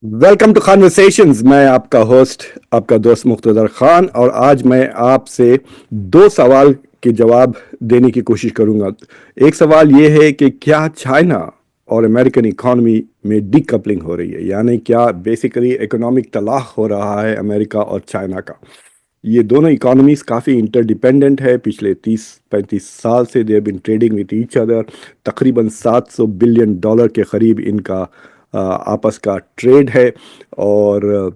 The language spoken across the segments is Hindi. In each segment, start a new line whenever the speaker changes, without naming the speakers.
Welcome to conversations. मैं आपका होस्ट, आपका दोस्त मुख्तदर खान, और आज मैं आपसे दो सवाल के जवाब देने की कोशिश करूंगा। एक सवाल ये है कि क्या चाइना और अमेरिकन इकॉनमी में डीकपलिंग हो रही है, यानी क्या बेसिकली इकोनॉमिक तलाक हो रहा है अमेरिका और चाइना का। ये दोनों इकोनॉमीज काफ़ी इंटरडिपेंडेंट है। पिछले 30-35 साल से they have been trading with each other. तकरीबन 700 बिलियन डॉलर के करीब इनका आपस का ट्रेड है। और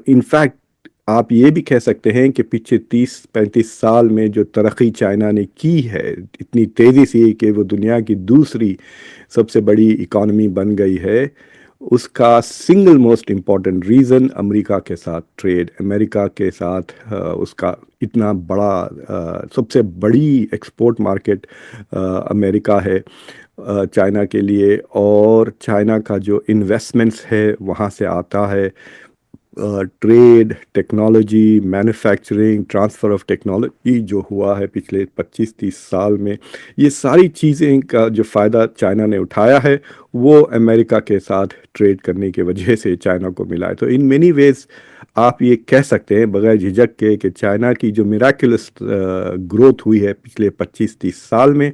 इनफैक्ट आप ये भी कह सकते हैं कि पिछले 30-35 साल में जो तरक्की चाइना ने की है इतनी तेज़ी से कि वो दुनिया की दूसरी सबसे बड़ी इकॉनमी बन गई है, उसका single most important reason America के साथ ट्रेड, अमेरिका के साथ उसका इतना बड़ा सबसे बड़ी एक्सपोर्ट मार्केट अमेरिका है चाइना के लिए। और चाइना का जो इन्वेस्टमेंट्स है वहाँ से आता है trade, technology, manufacturing, transfer of technology जो हुआ है पिछले 25-30 साल में। ये सारी चीज़ें का जो फ़ायदा चाइना ने उठाया है वो अमेरिका के साथ ट्रेड करने की वजह से चाइना को मिला है। तो इन मेनी वेज आप ये कह सकते हैं बगैर झिझक के कि चाइना की जो मिराकुलस ग्रोथ हुई है पिछले 25-30 साल में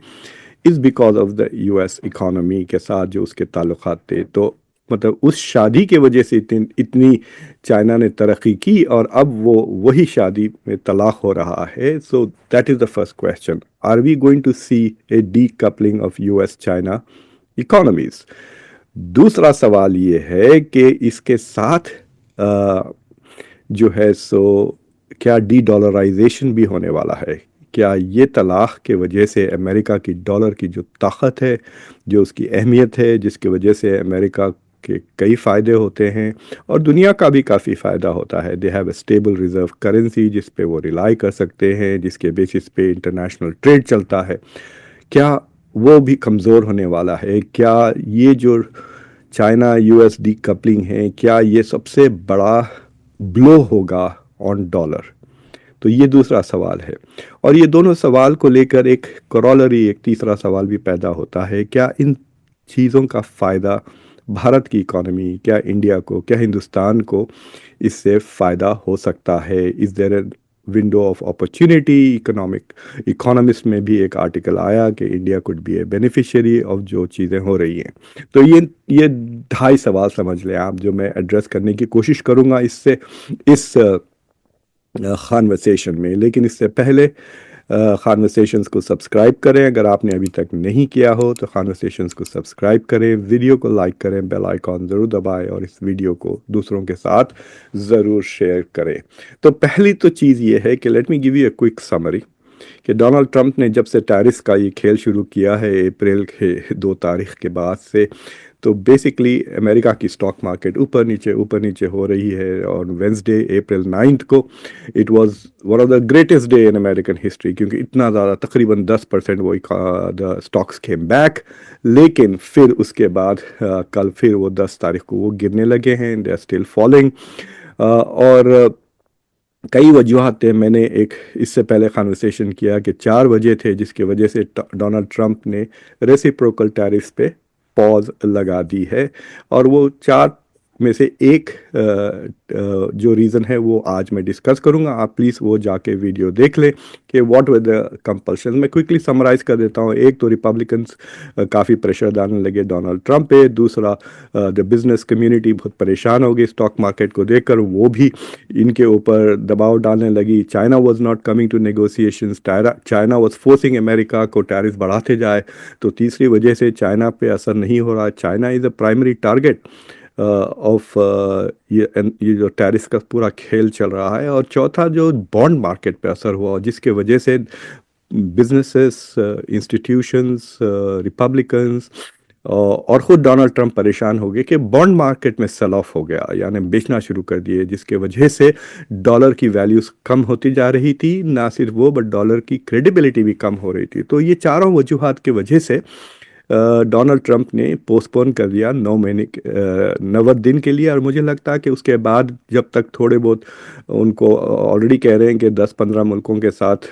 is because of the US economy के साथ जो उसके ताल्लुकात थे। तो मतलब उस शादी के वजह से इतनी इतनी चाइना ने तरक्की की, और अब वो वही शादी में तलाक हो रहा है। So that is the first question, are we going to see a decoupling of US China economies. दूसरा सवाल ये है कि इसके साथ अ, जो है सो क्या डी डॉलराइजेशन भी होने वाला है। क्या ये तलाक के वजह से अमेरिका की डॉलर की जो ताकत है, जो उसकी अहमियत है, जिसकी वजह से अमेरिका के कई फ़ायदे होते हैं और दुनिया का भी काफ़ी फ़ायदा होता है। They have a stable reserve currency जिस पे वो रिलाई कर सकते हैं, जिसके बेसिस पे इंटरनेशनल ट्रेड चलता है। क्या वो भी कमज़ोर होने वाला है? क्या ये जो चाइना यूएस डी कपलिंग है, क्या ये सबसे बड़ा ब्लो होगा ऑन डॉलर? तो ये दूसरा सवाल है। और ये दोनों सवाल को लेकर एक करोलरी, एक तीसरा सवाल भी पैदा होता है, क्या इन चीज़ों का फ़ायदा भारत की इकोनॉमी, क्या इंडिया को, क्या हिंदुस्तान को इससे फ़ायदा हो सकता है? Is there a window of opportunity economic? Economist में भी एक आर्टिकल आया कि India could be a beneficiary of जो चीज़ें हो रही हैं। तो ये ढाई सवाल समझ लें आप, जो मैं एड्रेस करने की कोशिश करूँगा इससे इस कॉन्वर्सेशन में। लेकिन इससे पहले कॉन्वर्सेशंस को सब्सक्राइब करें अगर आपने अभी तक नहीं किया हो, तो कॉन्वर्सेशंस को सब्सक्राइब करें, वीडियो को लाइक करें, बेल आइकॉन ज़रूर दबाएं और इस वीडियो को दूसरों के साथ ज़रूर शेयर करें। तो पहली तो चीज़ ये है कि let me give U a quick summary कि डोनाल्ड ट्रंप ने जब से टैरिफ का ये खेल शुरू किया है अप्रैल के 2 तारीख के बाद से, तो बेसिकली अमेरिका की स्टॉक मार्केट ऊपर नीचे हो रही है। और वेंसडे अप्रैल 9 को it was one of the greatest day in American history, क्योंकि इतना ज़्यादा तकरीबन 10% वो द स्टॉक्स केम बैक। लेकिन फिर उसके बाद कल फिर वो 10 तारीख को वो गिरने लगे हैं, दे आर स्टिल फॉलोइंग। और कई वजूहत थे। मैंने एक इससे पहले कन्वर्सेशन किया कि 4 वजह थे जिसकी वजह से डोनाल्ड ट्रंप ने रेसिप्रोकल टैरिफ्स पे पॉज लगा दी है। और वो 4 में से एक जो रीज़न है वो आज मैं डिस्कस करूंगा। आप प्लीज़ वो जाके वीडियो देख लें कि व्हाट वर द कंपल्शन। मैं क्विकली समराइज कर देता हूँ। एक तो रिपब्लिकन्स काफ़ी प्रेशर डालने लगे डोनाल्ड ट्रंप पे। दूसरा, द बिजनेस कम्युनिटी बहुत परेशान हो गई स्टॉक मार्केट को देखकर, वो भी इनके ऊपर दबाव डालने लगी। China was not coming to negotiations, China was forcing America को टैरिफ बढ़ाते जाए। तो तीसरी वजह से चाइना पे असर नहीं हो रहा। China is a primary target of ये जो टैरिफ का पूरा खेल चल रहा है। और चौथा, जो बॉन्ड मार्केट पे असर हुआ जिसके वजह से बिजनेसेस, इंस्टीट्यूशंस, रिपब्लिकन्स और खुद डोनाल्ड ट्रंप परेशान हो गए कि बॉन्ड मार्केट में सेल ऑफ हो गया, यानी बेचना शुरू कर दिए, जिसके वजह से डॉलर की वैल्यूज कम होती जा रही थी। ना सिर्फ वो, बट डॉलर की क्रेडिबिलिटी भी कम हो रही थी। तो ये चारों वजूहात की वजह से डोनाल्ड ट्रंप ने पोस्टपोन कर दिया 9 महीने 90 दिन के लिए। और मुझे लगता है कि उसके बाद जब तक थोड़े बहुत उनको ऑलरेडी कह रहे हैं कि 10-15 मुल्कों के साथ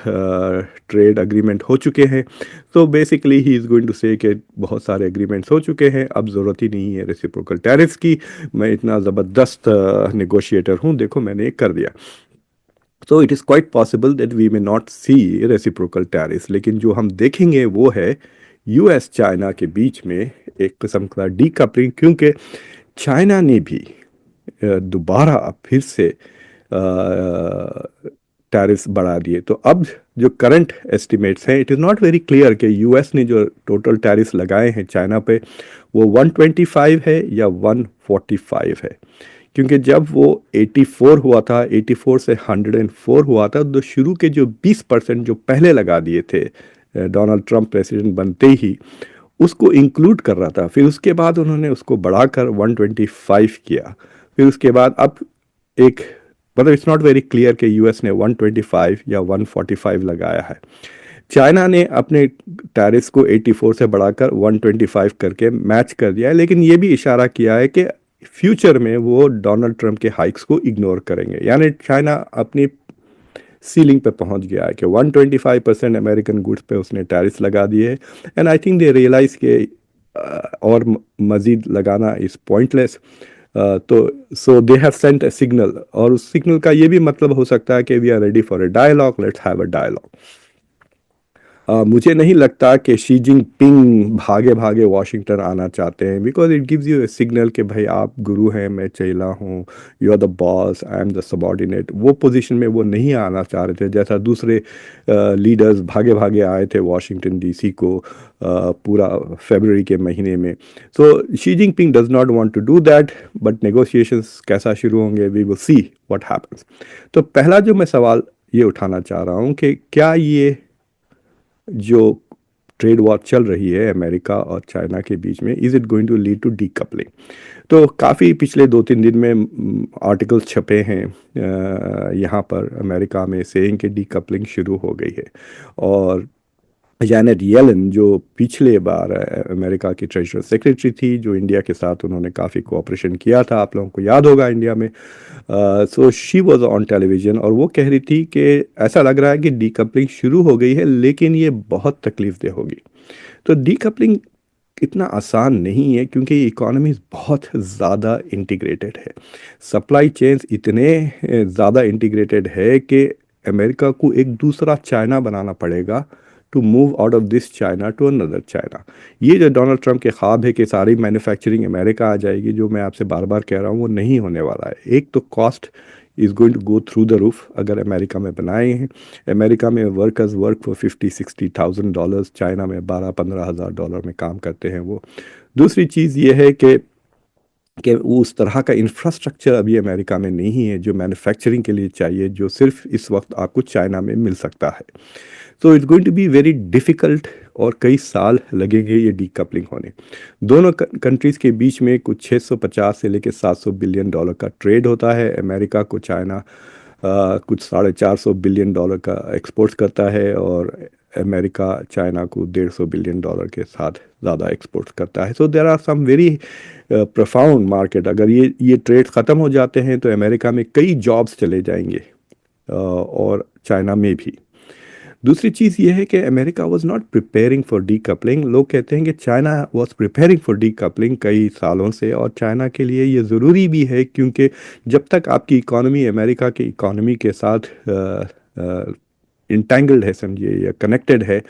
ट्रेड अग्रीमेंट हो चुके हैं, तो basically he is going to say कि बहुत सारे एग्रीमेंट्स हो चुके हैं, अब ज़रूरत ही नहीं है रेसिप्रोकल टैरिफ्स की। मैं इतना ज़बरदस्त नेगोशिएटर हूँ, देखो मैंने ये कर दिया। तो it is quite possible that we may not see reciprocal tariffs, लेकिन जो हम देखेंगे वो है यूएस चाइना के बीच में एक किस्म का डीकपलिंग, क्योंकि चाइना ने भी दोबारा फिर से टैरिफ्स बढ़ा दिए। तो अब जो करंट एस्टिमेट्स हैं, it is not very clear कि यूएस ने जो टोटल टैरिफ्स लगाए हैं चाइना पे वो 125 है या 145 है। क्योंकि जब वो 84 हुआ था, 84 से 104 हुआ था, तो शुरू के जो 20% जो पहले लगा दिए थे डोनाल्ड ट्रंप प्रेसिडेंट बनते ही, उसको इंक्लूड कर रहा था। फिर उसके बाद उन्होंने उसको बढ़ाकर 125 किया। फिर उसके बाद अब एक, मतलब इट्स नॉट वेरी क्लियर कि यूएस ने 125 या 145 लगाया है। चाइना ने अपने टैरिफ्स को 84 से बढ़ाकर 125 करके मैच कर दिया है, लेकिन ये भी इशारा किया है कि फ्यूचर में वो डोनाल्ड ट्रंप के हाइक्स को इग्नोर करेंगे। यानी चाइना अपनी सीलिंग पे पहुंच गया है कि 125% अमेरिकन गुड्स पे उसने टैरिफ्स लगा दिए हैं। And I think they realise के और मजीद लगाना इज पॉइंटलेस। तो so they have sent a signal, और उस सिग्नल का ये भी मतलब हो सकता है कि we are ready for a dialogue, let's have a dialogue. मुझे नहीं लगता कि शी जिनपिंग भागे भागे वॉशिंगटन आना चाहते हैं, because it gives you a signal कि भाई आप गुरु हैं, मैं चेला हूँ, you are the boss, I am the subordinate. वो पोजीशन में वो नहीं आना चाह रहे थे, जैसा दूसरे लीडर्स भागे भागे आए थे वॉशिंगटन डीसी को पूरा फरवरी के महीने में। So Xi Jinping does not want to do that, but negotiations कैसा शुरू होंगे, we will see what happens. तो पहला जो मैं सवाल ये उठाना चाह रहा हूँ कि क्या ये जो ट्रेड वॉर चल रही है अमेरिका और चाइना के बीच में, is it going to lead to decoupling? तो काफ़ी पिछले 2-3 दिन में आर्टिकल्स छपे हैं यहाँ पर अमेरिका में, सेइंग कि डीकपलिंग शुरू हो गई है। और जैनेट येलन जो पिछले बार अमेरिका की ट्रेजर सेक्रेटरी थी, जो इंडिया के साथ उन्होंने काफ़ी कोऑपरेशन किया था, आप लोगों को याद होगा इंडिया में, so she was on television और वो कह रही थी कि ऐसा लग रहा है कि डीकपलिंग शुरू हो गई है, लेकिन ये बहुत तकलीफ दे होगी। तो डीकपलिंग इतना आसान नहीं है, क्योंकि इकोनॉमी बहुत ज़्यादा इंटीग्रेटेड है, सप्लाई चेन्स इतने ज़्यादा इंटीग्रेटेड है कि अमेरिका को एक दूसरा चाइना बनाना पड़ेगा to move out of this China to another China. ये जो डोनाल्ड ट्रंप के ख्वाब है कि सारी मैन्युफैक्चरिंग अमेरिका आ जाएगी, जो मैं आपसे बार बार कह रहा हूँ वो नहीं होने वाला है। एक तो cost is going to go through the roof अगर अमेरिका में बनाए हैं। अमेरिका में workers work for 50-60 thousand dollars, China में 12-15 हज़ार डॉलर में काम करते हैं वो। दूसरी चीज़ ये है कि उस तरह का इंफ्रास्ट्रक्चर अभी अमेरिका में नहीं है जो मैन्युफैक्चरिंग के लिए चाहिए, जो सिर्फ इस वक्त आपको चाइना में मिल सकता है। तो it's going to be very difficult, और कई साल लगेंगे ये डीकपलिंग होने। दोनों कंट्रीज़ के बीच में कुछ 650 से लेकर 700 बिलियन डॉलर का ट्रेड होता है। अमेरिका को चाइना कुछ 450 बिलियन डॉलर का एक्सपोर्ट करता है, और अमेरिका चाइना को 150 बिलियन डॉलर के साथ ज़्यादा एक्सपोर्ट करता है। So there are some very profound market. अगर ये ट्रेड ख़त्म हो जाते हैं तो अमेरिका में कई जॉब्स चले जाएंगे, और चाइना में भी। दूसरी चीज़ ये है कि America was not preparing for decoupling. लोग कहते हैं कि China was preparing for decoupling कई सालों से, और चाइना के लिए ये ज़रूरी भी है, क्योंकि जब तक आपकी इकोनॉमी अमेरिका की इकोनॉमी के साथ इंटेंगल्ड है, समझिए, या कनेक्टेड है,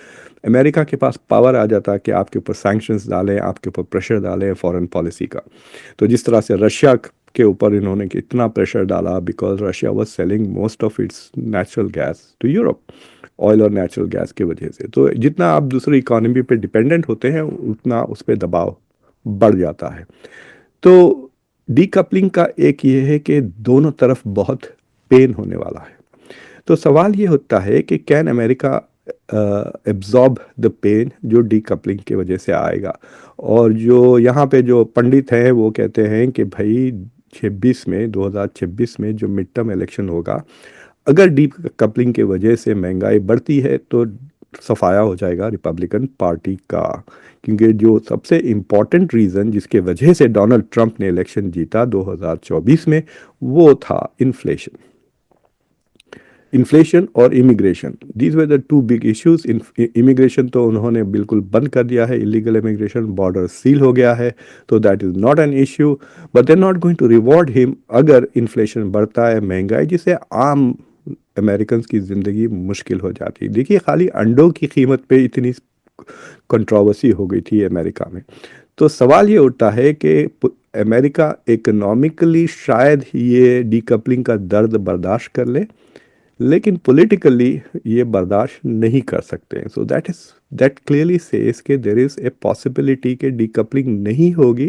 अमेरिका के पास पावर आ जाता है कि आपके ऊपर सैंक्शंस डालें, आपके ऊपर प्रेशर डालें फॉरेन पॉलिसी का। तो जिस तरह से रशिया के ऊपर इन्होंने इतना प्रेशर डाला, because Russia was selling most of its natural gas to Europe, oil और नेचुरल गैस की वजह से। तो जितना आप दूसरी इकोनॉमी पे डिपेंडेंट होते हैं, उतना उस पर दबाव बढ़ जाता है। तो डीकपलिंग का एक ये है कि दोनों तरफ बहुत पेन होने वाला है। तो सवाल ये होता है कि can America absorb the pain जो डीकपलिंग की वजह से आएगा। और जो यहाँ पे जो पंडित हैं वो कहते हैं कि भाई 2026 में जो मिड टर्म इलेक्शन होगा, अगर डी कपलिंग की वजह से महंगाई बढ़ती है तो सफाया हो जाएगा रिपब्लिकन पार्टी का, क्योंकि जो सबसे इम्पोर्टेंट रीज़न जिसके वजह से डोनाल्ड ट्रंप ने इलेक्शन जीता 2024 में, वो था इन्फ्लेशन। इन्फ्लेशन और immigration, these were the two big issues. Immigration तो उन्होंने बिल्कुल बंद कर दिया है, इलीगल इमिग्रेशन, बॉर्डर सील हो गया है, तो that is not an issue. But they are not going to reward him अगर इन्फ्लेशन बढ़ता है, महंगाई, जिससे आम अमेरिकन की ज़िंदगी मुश्किल हो जाती है। देखिए, खाली अंडों की कीमत पे इतनी कंट्रोवर्सी हो गई थी अमेरिका में। तो सवाल ये उठता है कि अमेरिका इकोनॉमिकली शायद ये डीकपलिंग का दर्द बर्दाश्त कर ले, लेकिन पॉलिटिकली ये बर्दाश्त नहीं कर सकते हैं। सो दैट क्लियरली सेज कि देर इज ए पॉसिबिलिटी कि डीकपलिंग नहीं होगी,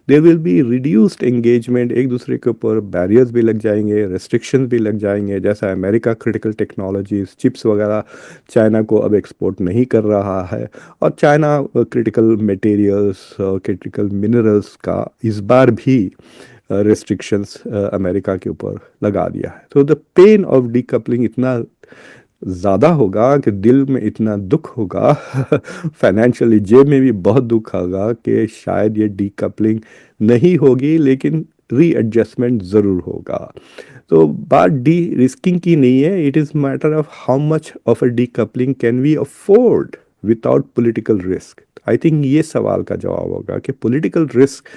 there will be reduced engagement, एक दूसरे के ऊपर बैरियर्स भी लग जाएंगे, रेस्ट्रिक्शंस भी लग जाएंगे। जैसा अमेरिका क्रिटिकल टेक्नोलॉजीज, चिप्स वगैरह चाइना को अब एक्सपोर्ट नहीं कर रहा है, और China critical materials, critical minerals का इस बार भी रेस्ट्रिक्शंस अमेरिका के ऊपर लगा दिया है। तो द पेन ऑफ डीकपलिंग इतना ज़्यादा होगा कि दिल में इतना दुख होगा फाइनेंशियली जेब में भी बहुत दुख होगा कि शायद ये डीकपलिंग नहीं होगी, लेकिन रीएडजस्टमेंट ज़रूर होगा। तो बात डी रिस्किंग की नहीं है, it is matter of how much of a decoupling can we afford without political risk. I think ये सवाल का जवाब होगा कि पॉलिटिकल रिस्क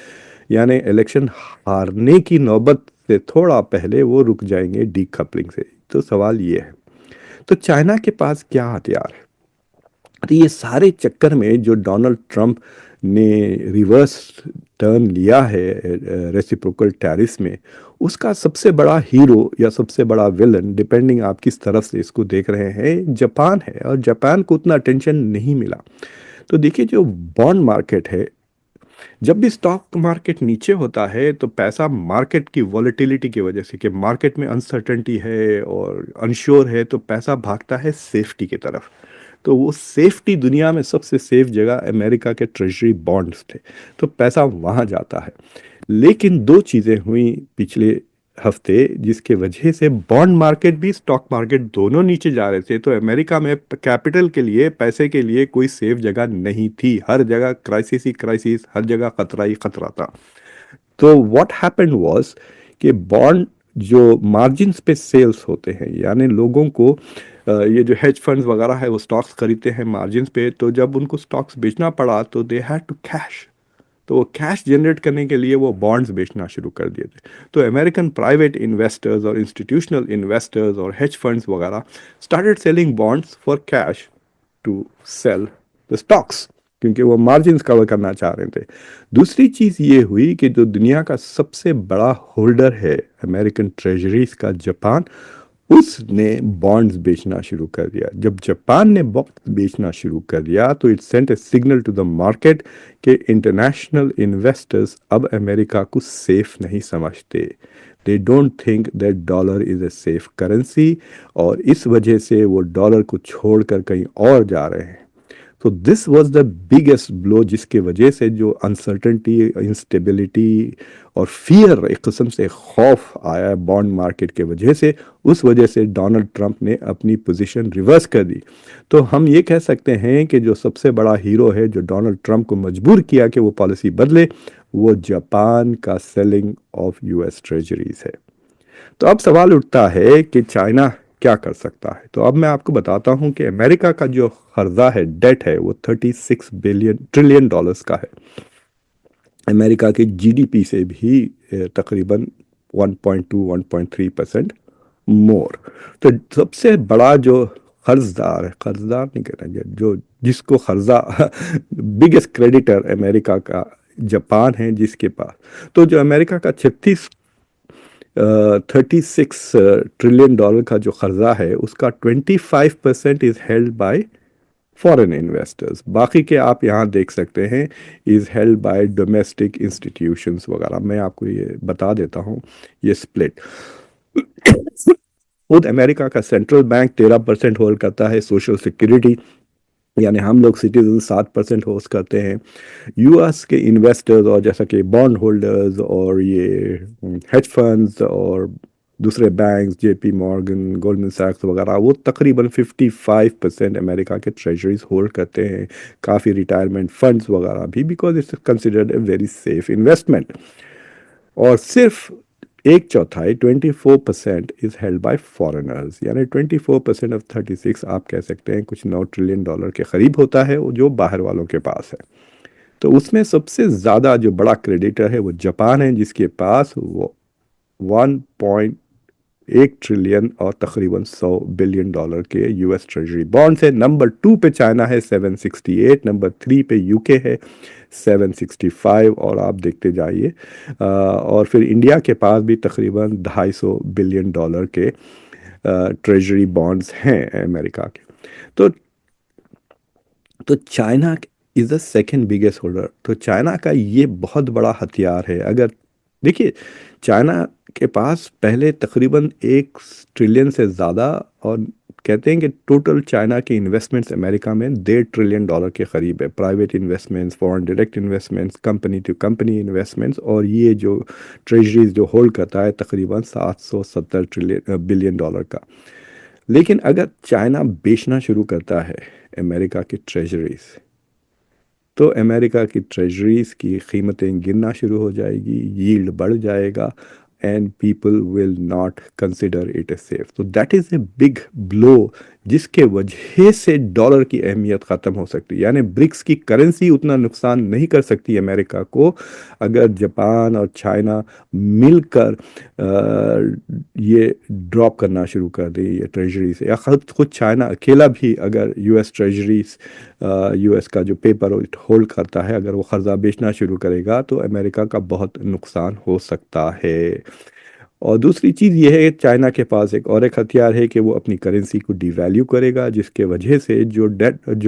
यानी इलेक्शन हारने की नौबत से थोड़ा पहले वो रुक जाएंगे डीकपलिंग से। तो सवाल ये है, तो चाइना के पास क्या हथियार है? तो ये सारे चक्कर में जो डोनाल्ड ट्रंप ने रिवर्स टर्न लिया है रेसिप्रोकल टैरिफ में, उसका सबसे बड़ा हीरो या सबसे बड़ा विलन, डिपेंडिंग आप किस तरफ से इसको देख रहे हैं, जापान है। और जापान को उतना अटेंशन नहीं मिला। तो देखिए, जो बॉन्ड मार्केट है, जब भी स्टॉक मार्केट नीचे होता है तो पैसा मार्केट की वॉलेटिलिटी की वजह से, कि मार्केट में अनसर्टेनिटी है और अनश्योर है, तो पैसा भागता है सेफ्टी की तरफ। तो वो सेफ्टी, दुनिया में सबसे सेफ जगह अमेरिका के ट्रेजरी बॉन्ड्स थे, तो पैसा वहां जाता है। लेकिन दो चीजें हुई पिछले हफ्ते जिसके वजह से बॉन्ड मार्केट भी स्टॉक मार्केट दोनों नीचे जा रहे थे। तो अमेरिका में कैपिटल के लिए, पैसे के लिए कोई सेफ जगह नहीं थी, हर जगह क्राइसिस ही क्राइसिस, हर जगह खतरा ही खतरा था। तो व्हाट हैपेंड वाज कि बॉन्ड जो मार्जिन्स पे सेल्स होते हैं, यानी लोगों को ये जो हेज फंड्स वगैरह है वो स्टॉक्स खरीदते हैं मार्जिन्स पे, तो जब उनको स्टॉक्स बेचना पड़ा तो दे हैड टू कैश। तो वो कैश जनरेट करने के लिए वो बॉन्ड्स बेचना शुरू कर दिए थे। तो अमेरिकन प्राइवेट इन्वेस्टर्स और इंस्टीट्यूशनल इन्वेस्टर्स और हेज फंड्स वगैरह started selling bonds for cash to sell the stocks, क्योंकि वो मार्जिन्स कवर करना चाह रहे थे। दूसरी चीज़ ये हुई कि जो दुनिया का सबसे बड़ा होल्डर है अमेरिकन ट्रेजरीज का, जापान, उसने बॉन्ड्स बेचना शुरू कर दिया। जब जापान ने बॉन्ड्स बेचना शुरू कर दिया तो it sent a signal to the market कि इंटरनेशनल इन्वेस्टर्स अब अमेरिका को सेफ नहीं समझते। They don't think that dollar is a safe currency, और इस वजह से वो डॉलर को छोड़कर कहीं और जा रहे हैं। तो this was the biggest blow, जिसके वजह से जो अनसर्टेनिटी, इंस्टेबिलिटी और फियर, एक किस्म से खौफ आया बॉन्ड मार्केट के वजह से, उस वजह से डोनाल्ड ट्रंप ने अपनी पोजीशन रिवर्स कर दी। तो हम ये कह सकते हैं कि जो सबसे बड़ा हीरो है, जो डोनाल्ड ट्रंप को मजबूर किया कि वो पॉलिसी बदले, वो जापान का सेलिंग ऑफ यूएस ट्रेजरीज है। तो अब सवाल उठता है कि चाइना क्या कर सकता है। तो अब मैं आपको बताता हूं कि अमेरिका का जो कर्जा है, डेट है, वो 36 बिलियन ट्रिलियन डॉलर्स का है। अमेरिका की जीडीपी से भी तकरीबन 1.2-1.3% मोर। तो सबसे बड़ा जो कर्जदार है, कर्जदार नहीं कहना, जो जिसको कर्जा बिगेस्ट क्रेडिटर अमेरिका का जापान है, जिसके पास, तो जो अमेरिका का 36 ट्रिलियन डॉलर का जो कर्जा है, उसका 25% is held by foreign investors. बाकी के आप यहाँ देख सकते हैं is held by domestic institutions वगैरह। मैं आपको ये बता देता हूँ ये स्प्लिट। खुद अमेरिका का सेंट्रल बैंक 13% होल्ड करता है, सोशल सिक्योरिटी यानी हम लोग सिटीजन 7% होस्ट करते हैं। यूएस के इन्वेस्टर्स और जैसा कि बॉन्ड होल्डर्स और ये हेज फंड्स और दूसरे बैंक, जेपी मॉर्गन, गोल्डमैन सैक्स वगैरह, वो तकरीबन 55% अमेरिका के ट्रेजरीज होल्ड करते हैं। काफ़ी रिटायरमेंट फंड्स वगैरह भी, because it's considered a very safe investment. और सिर्फ एक चौथाई 24% इज हेल्ड बाय फॉरेनर्स, यानी 24% ऑफ 36 आप कह सकते हैं कुछ $9 ट्रिलियन के करीब होता है, वो जो बाहर वालों के पास है। तो उसमें सबसे ज़्यादा जो बड़ा क्रेडिटर है वो जापान है, जिसके पास वो 1.1 ट्रिलियन और तकरीबन $100 बिलियन के यूएस ट्रेजरी बॉन्ड्स है। नंबर 2 पे चाइना है 768, नंबर 3 पे यूके है 765, और आप देखते जाइए। और फिर इंडिया के पास भी तकरीबन $250 बिलियन के ट्रेजरी बॉन्ड्स हैं अमेरिका के। तो China is the second biggest holder. तो चाइना का ये बहुत बड़ा हथियार है। अगर देखिए, चाइना के पास पहले तकरीबन 1 ट्रिलियन से ज़्यादा, और कहते हैं कि टोटल चाइना के इन्वेस्टमेंट्स अमेरिका में $1.5 ट्रिलियन के करीब है। Private investments, foreign direct investments, company to company investments, और ये जो ट्रेजरीज जो होल्ड करता है तकरीबन $770 बिलियन का। लेकिन अगर चाइना बेचना शुरू करता है अमेरिका की ट्रेजरीज, तो अमेरिका की ट्रेजरीज की कीमतें गिरना शुरू हो जाएगी, यील्ड बढ़ जाएगा, and people will not consider it a safe. तो that is a big blow, जिसके वजह से डॉलर की अहमियत ख़त्म हो सकती है। यानी ब्रिक्स की करेंसी उतना नुकसान नहीं कर सकती अमेरिका को, अगर जापान और चाइना मिलकर ये ड्रॉप करना शुरू कर दे ये ट्रेजरी से, या खुद खुद चाइना अकेला भी अगर यूएस ट्रेजरीज, यूएस का जो पेपर होल्ड करता है, अगर वो कर्जा बेचना शुरू करेगा, तो अमेरिका का बहुत नुकसान हो सकता है। और दूसरी चीज़ ये है, चाइना के पास एक हथियार है कि वो अपनी करेंसी को डिवैल्यू करेगा, जिसके वजह से जो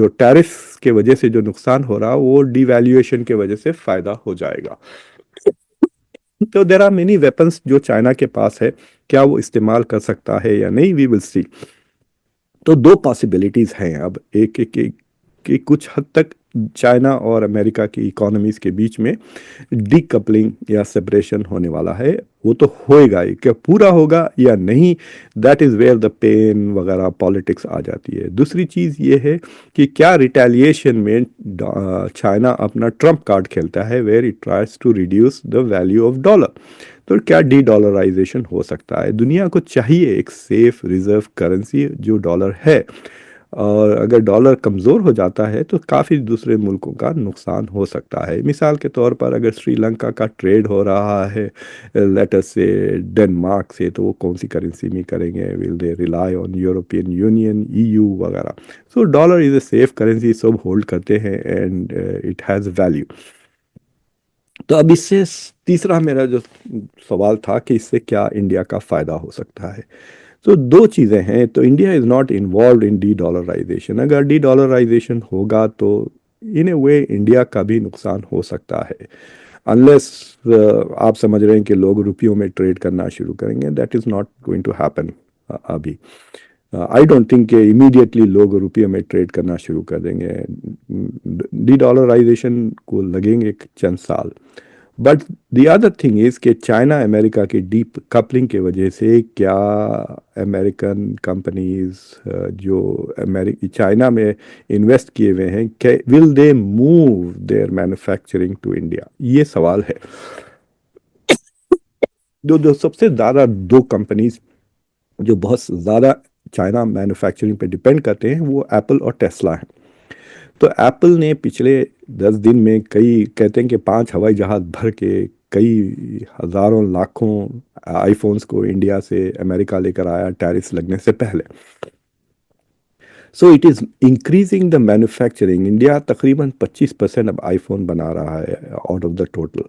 टैरिफ के वजह से जो नुकसान हो रहा, वो डिवैल्यूएशन के वजह से फ़ायदा हो जाएगा। तो देर आर मेनी वेपन्स जो चाइना के पास है, क्या वो इस्तेमाल कर सकता है या नहीं, वी विल सी। तो दो पॉसिबिलिटीज हैं अब, एक कि कुछ हद तक चाइना और अमेरिका की इकोनॉमीज के बीच में डीकपलिंग या सेपरेशन होने वाला है। वो तो होएगा ही, क्या पूरा होगा या नहीं, that is where the pain वगैरह पॉलिटिक्स आ जाती है। दूसरी चीज़ ये है कि क्या रिटेलिएशन में चाइना अपना ट्रम्प कार्ड खेलता है, where it tries to reduce the value of dollar. तो क्या डी डॉलराइजेशन हो सकता है? दुनिया को चाहिए एक सेफ रिजर्व करेंसी जो डॉलर है, और अगर डॉलर कमज़ोर हो जाता है तो काफ़ी दूसरे मुल्कों का नुकसान हो सकता है। मिसाल के तौर पर अगर श्रीलंका का ट्रेड हो रहा है लेटर से डेनमार्क से, तो वो कौन सी करेंसी में करेंगे? Will they rely on European union, EU वगैरह? So dollar is a safe currency, सब होल्ड करते हैं, एंड इट हैज़ वैल्यू। तो अब इससे तीसरा मेरा जो सवाल था कि इससे क्या इंडिया का फ़ायदा हो सकता है। तो दो चीज़ें हैं। तो India is not involve in dedollarisation. अगर डी डॉलराइजेशन होगा तो इन ए वे इंडिया का भी नुकसान हो सकता है, अनलेस आप समझ रहे हैं कि लोग रुपयों में ट्रेड करना शुरू करेंगे। That is not going to happen अभी। आई डोंट थिंक कि इमीडिएटली लोग रुपये में ट्रेड करना शुरू कर देंगे। डी डॉलराइजेशन को लगेंगे चंद साल। But the other thing is कि चाइना अमेरिका की डीप कपलिंग की वजह से क्या अमेरिकन कंपनीज जो चाइना में इन्वेस्ट किए हुए हैं, will they move their manufacturing to India? ये सवाल है। जो सबसे ज़्यादा दो कंपनीज जो बहुत ज़्यादा चाइना मैन्युफैक्चरिंग पे डिपेंड करते हैं, वो एप्पल और टेस्ला हैं। तो एप्पल ने पिछले 10 दिन में कई, कहते हैं कि 5 हवाई जहाज भर के कई हज़ारों लाखों आईफोन्स को इंडिया से अमेरिका लेकर आया टैरिफ लगने से पहले। So it is increasing the manufacturing. India तकरीबन 25% अब आईफोन बना रहा है out of the total.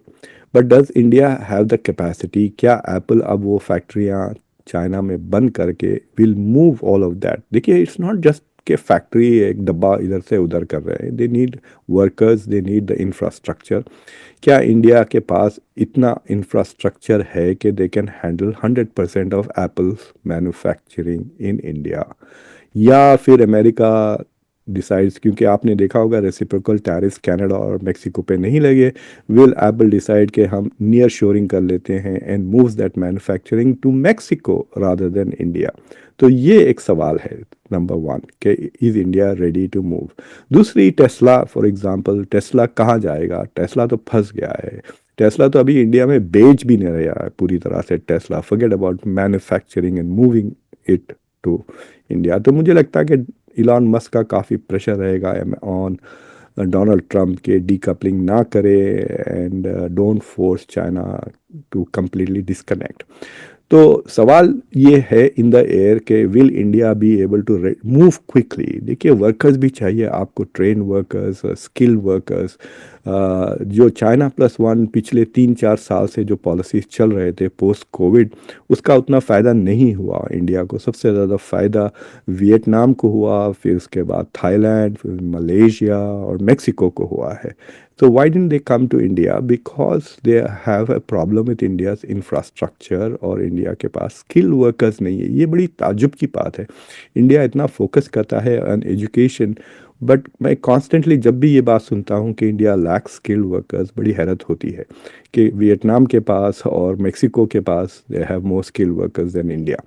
But does India have the capacity? क्या एप्पल अब वो फैक्ट्रियाँ चाइना में बंद करके will move all of that? देखिए, इट्स नॉट जस्ट कि फैक्ट्री एक डब्बा इधर से उधर कर रहे हैं। They need workers, they need the infrastructure. क्या इंडिया के पास इतना इंफ्रास्ट्रक्चर है कि they can handle 100% of apples manufacturing in India? या फिर अमेरिका decides, क्योंकि आपने देखा होगा रेसिप्रोकल टैरिफ कनाडा और मेक्सिको पे नहीं लगे, विल एप्पल डिसाइड कि हम नियर शोरिंग कर लेते हैं and moves that manufacturing to Mexico rather than India? तो ये एक सवाल है नंबर वन कि is India ready to move. दूसरी, टेस्ला फॉर एग्जांपल, टेस्ला कहाँ जाएगा? टेस्ला तो फंस गया है। टेस्ला तो अभी इंडिया में बेच भी नहीं रहा है पूरी तरह से। Tesla forget about manufacturing and moving it to India. तो मुझे लगता है कि इलॉन मस्क का काफ़ी प्रेशर रहेगा ऑन डोनाल्ड ट्रंप के डीकपलिंग ना करे and don't force China to completely disconnect. तो सवाल ये है इन द एयर के will India be able to move quickly? देखिए, वर्कर्स भी चाहिए आपको, ट्रेन वर्कर्स, स्किल वर्कर्स। जो चाइना प्लस वन पिछले 3-4 साल से जो पॉलिसीज चल रहे थे पोस्ट कोविड, उसका उतना फ़ायदा नहीं हुआ इंडिया को। सबसे ज़्यादा फ़ायदा वियतनाम को हुआ, फिर उसके बाद थाईलैंड, फिर मलेशिया और मेक्सिको को हुआ है। So why didn't they come to India? Because they have a problem with India's infrastructure और इंडिया के पास स्किल वर्कर्स नहीं है। ये बड़ी ताज्जुब की बात है। इंडिया इतना फोकस करता है ऑन एजुकेशन, बट मैं कॉन्स्टेंटली जब भी ये बात सुनता हूँ कि इंडिया लैक स्किल वर्कर्स, बड़ी हैरत होती है कि वियतनाम के पास और मेक्सिको के पास they have more skill workers than India.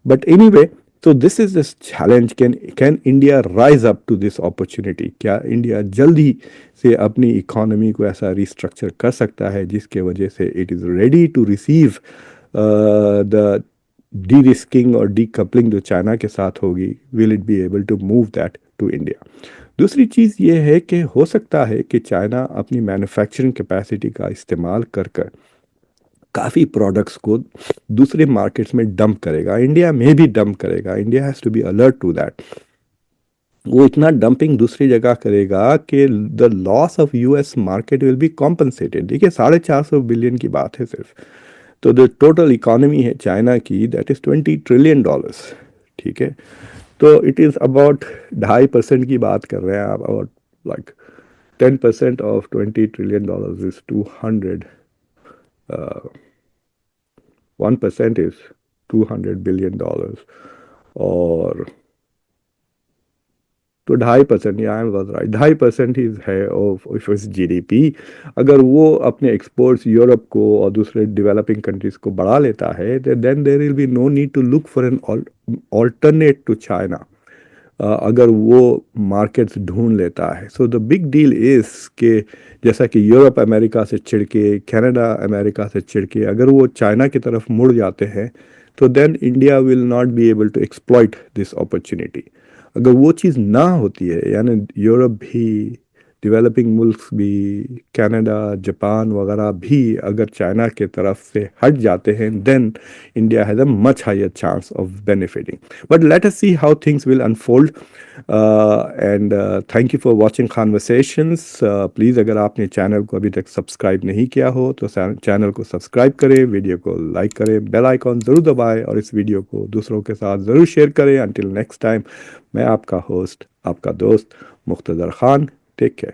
But anyway, so this is this challenge, can India rise up to this opportunity? क्या इंडिया जल्दी से अपनी इकोनॉमी को ऐसा रिस्ट्रक्चर कर सकता है जिसके वजह से it is ready to receive the derisking और डी कपलिंग जो चाइना के साथ होगी? Will it be able to move that to India? दूसरी चीज़ ये है कि हो सकता है कि चाइना अपनी मैन्युफैक्चरिंग कैपेसिटी का इस्तेमाल कर कर काफ़ी प्रोडक्ट्स को दूसरे मार्केट्स में डंप करेगा, इंडिया में भी डंप करेगा। India has to be alert to that. वो इतना डंपिंग दूसरी जगह करेगा कि the loss of US market will be compensated. देखिए, 450 बिलियन की बात है सिर्फ। तो जो टोटल इकोनॉमी है चाइना की, दैट इज़ $20 ट्रिलियन। ठीक है, तो इट इज़ अबाउट 2.5% की बात कर रहे हैं आप, about like 10% of $20 trillion is 200, 1% is $200 billion. और तो 2.5%, या आई वाज राइट, 2.5% ही है ऑफ इस जीडीपी। अगर वो अपने एक्सपोर्ट्स यूरोप को और दूसरे डेवलपिंग कंट्रीज को बढ़ा लेता है, then there will be no need to look for an alternate to China. अगर वो मार्केट्स ढूंढ लेता है। So the big deal is कि जैसा कि यूरोप अमेरिका से चिढ़के, कनाडा अमेरिका से चिढ़के अगर वो चाइना की तरफ मुड़ जाते हैं, तो then India will not be able to exploit this opportunity. अगर वो चीज़ ना होती है, यानी यूरोप भी, डेवलपिंग मुल्क भी, कनाडा, जापान वगैरह भी अगर चाइना के तरफ से हट जाते हैं, then India has a much higher chance of benefiting. But let us see how things will unfold. And thank you for watching conversations. Please अगर आपने चैनल को अभी तक सब्सक्राइब नहीं किया हो तो चैनल को सब्सक्राइब करें, वीडियो को लाइक करें, बेल आइकॉन ज़रूर दबाएं और इस वीडियो को दूसरों के साथ ज़रूर शेयर करें। अंटिल नेक्स्ट टाइम, मैं आपका होस्ट, आपका दोस्त मुख्तदर खान। Take care.